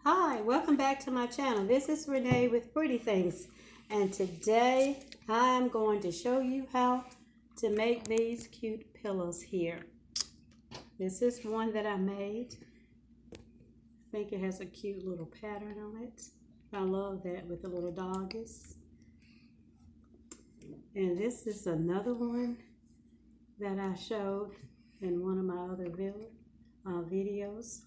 Hi, welcome back to my channel. This is Renee with Pretty Things, and today I'm going to show you how to make these cute pillows here. This is one that I made. I think it has a cute little pattern on it. I love that with the little doggies. And this is another one that I showed in one of my other videos.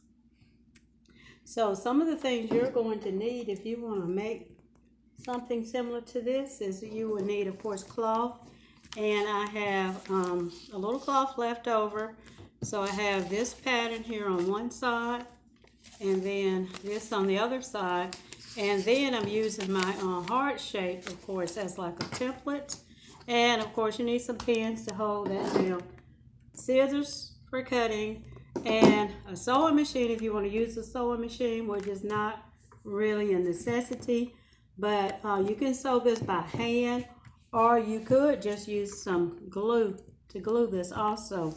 So some of the things you're going to need if you want to make something similar to this is you will need, of course, cloth. And I have a little cloth left over. So I have this pattern here on one side and then this on the other side. And then I'm using my heart shape, of course, as like a template. And of course you need some pins to hold that down. Scissors for cutting. And a sewing machine if you want to use a sewing machine, which is not really a necessity. But you can sew this by hand, or you could just use some glue to glue this also.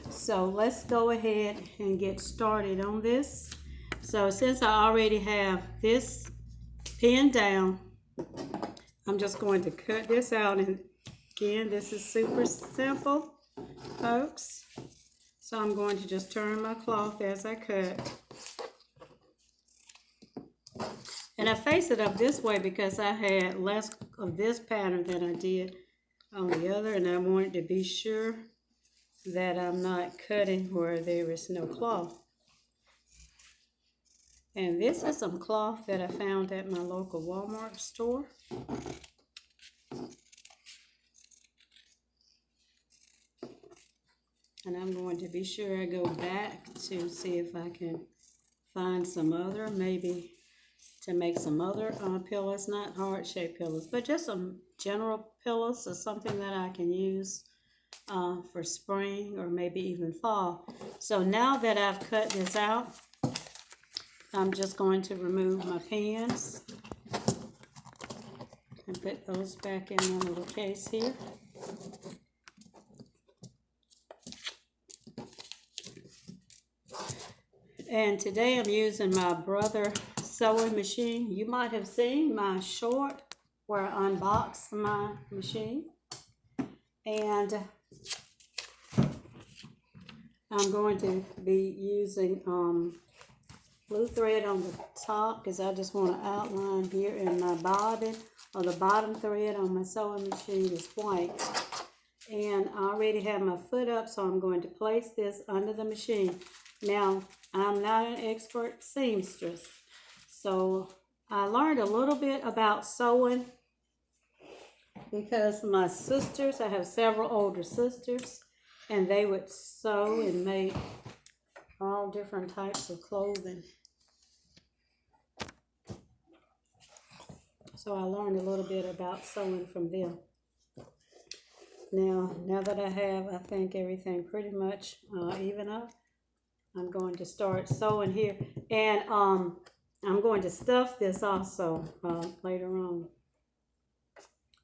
So let's go ahead and get started on this. So since I already have this pinned down, I'm just going to cut this out. And again, this is super simple, folks. So I'm going to just turn my cloth as I cut. And I face it up this way because I had less of this pattern than I did on the other. And I wanted to be sure that I'm not cutting where there is no cloth. And this is some cloth that I found at my local Walmart store. And I'm going to be sure I go back to see if I can find some other, maybe to make some other pillows, not heart-shaped pillows, but just some general pillows or something that I can use for spring or maybe even fall. So now that I've cut this out, I'm just going to remove my pins and put those back in my little case here. And today I'm using my Brother sewing machine. You might have seen my short where I unboxed my machine. And I'm going to be using blue thread on the top because I just want to outline here in my bobbin, or the bottom thread on my sewing machine is white. And I already have my foot up, so I'm going to place this under the machine. Now, I'm not an expert seamstress, so I learned a little bit about sewing because my sisters, I have several older sisters, and they would sew and make all different types of clothing. So I learned a little bit about sewing from them. Now that I have, I think, everything pretty much even up, I'm going to start sewing here. And I'm going to stuff this also later on.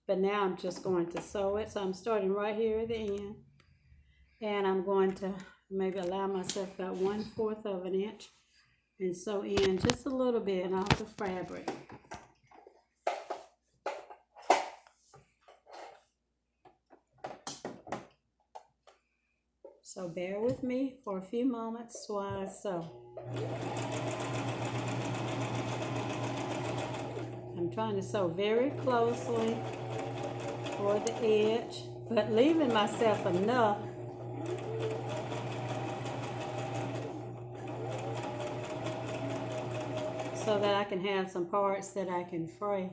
But now I'm just going to sew it. So I'm starting right here at the end. And I'm going to maybe allow myself about 1/4 of an inch and sew in just a little bit off the fabric. So bear with me for a few moments while I sew. I'm trying to sew very closely toward the edge, but leaving myself enough so that I can have some parts that I can fray.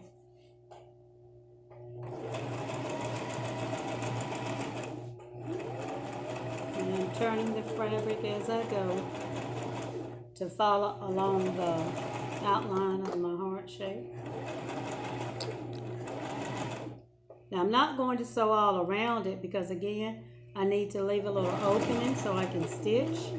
And I'm turning the fabric as I go to follow along the outline of my heart shape. Now I'm not going to sew all around it because again, I need to leave a little opening so I can stitch.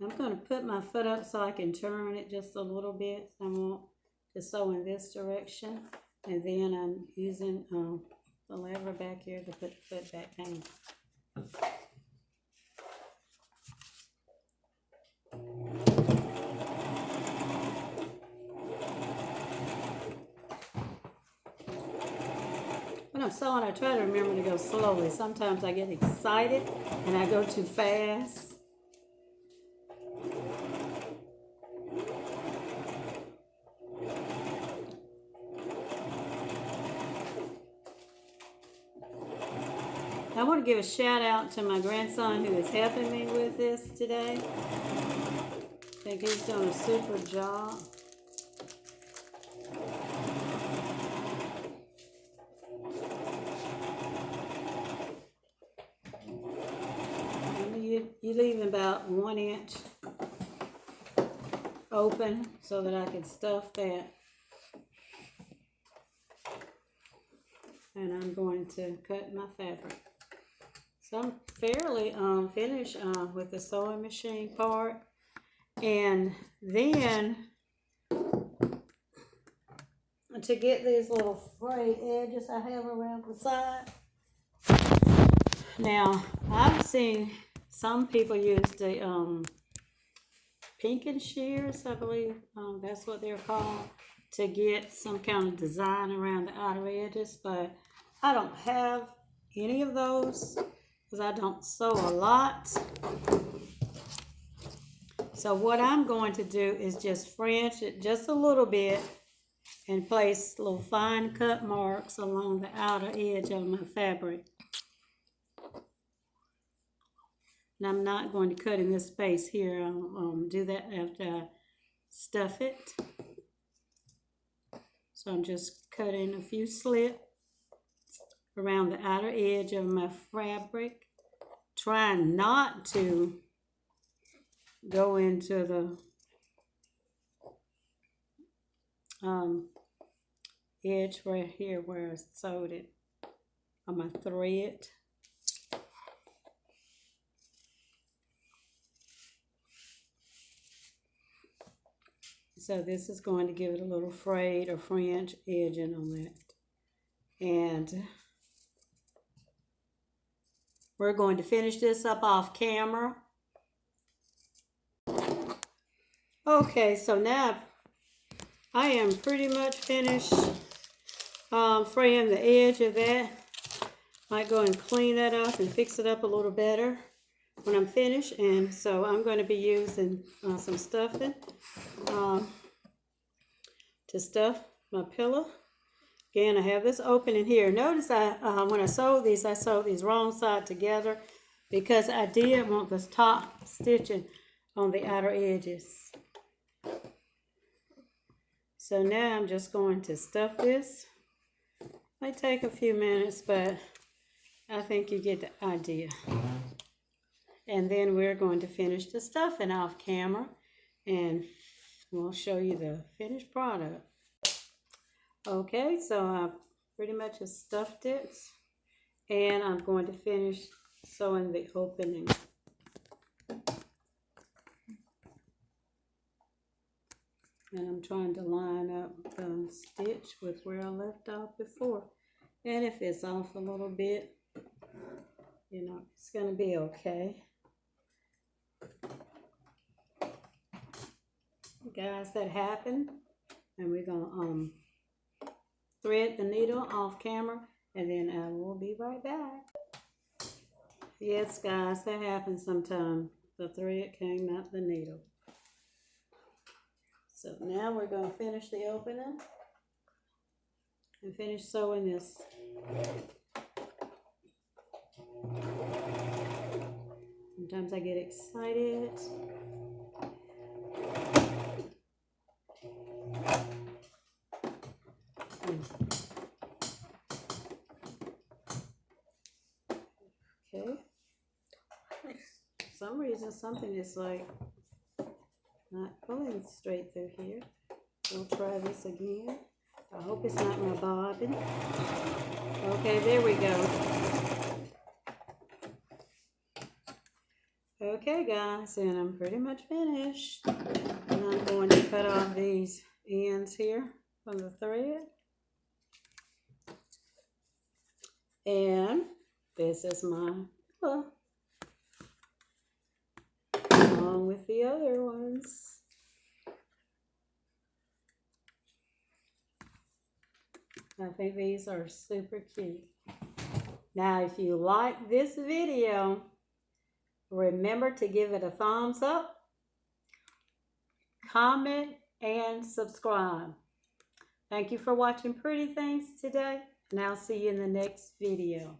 I'm going to put my foot up so I can turn it just a little bit. I want to sew in this direction. And then I'm using the lever back here to put the foot back down. When I'm sewing, I try to remember to go slowly. Sometimes I get excited and I go too fast. I want to give a shout out to my grandson who is helping me with this today. I think he's doing a super job. You leave about 1 inch open so that I can stuff that. And I'm going to cut my fabric. So I'm fairly finished with the sewing machine part. And then to get these little frayed edges I have around the side. Now, I've seen some people use the pink and shears, I believe that's what they're called, to get some kind of design around the outer edges, but I don't have any of those because I don't sew a lot. So what I'm going to do is just French it just a little bit and place little fine cut marks along the outer edge of my fabric. And I'm not going to cut in this space here. I'll do that after I stuff it. So I'm just cutting a few slits around the outer edge of my fabric. Trying not to go into the edge right here where I sewed it on my thread. So this is going to give it a little frayed or French edging on that. And we're going to finish this up off camera. Okay, so now I am pretty much finished fraying the edge of that. Might go and clean that up and fix it up a little better when I'm finished. And so I'm going to be using some stuffing to stuff my pillow. Again, I have this opening here. Notice when I sewed these wrong side together because I did want this top stitching on the outer edges. So now I'm just going to stuff this. Might take a few minutes, but I think you get the idea. And then we're going to finish the stuffing off camera and we'll show you the finished product. Okay, so I pretty much have stuffed it and I'm going to finish sewing the opening. And I'm trying to line up the stitch with where I left off before. And if it's off a little bit, you know, it's going to be okay. Guys, that happened. And we're going to thread the needle off camera. And then I will be right back. Yes, guys, that happens sometimes. The thread came out the needle. So now we're going to finish the opening and finish sewing this. Sometimes I get excited. Okay. For some reason, something is like not pulling straight through here. We'll try this again. I hope it's not my bobbin. Okay, there we go. Okay, guys, and I'm pretty much finished. And I'm going to cut off these ends here from the thread. And this is my pillow, along with the other ones. I think these are super cute. Now, if you like this video, remember to give it a thumbs up, comment, and subscribe. Thank you for watching Pretty Things today, and I'll see you in the next video.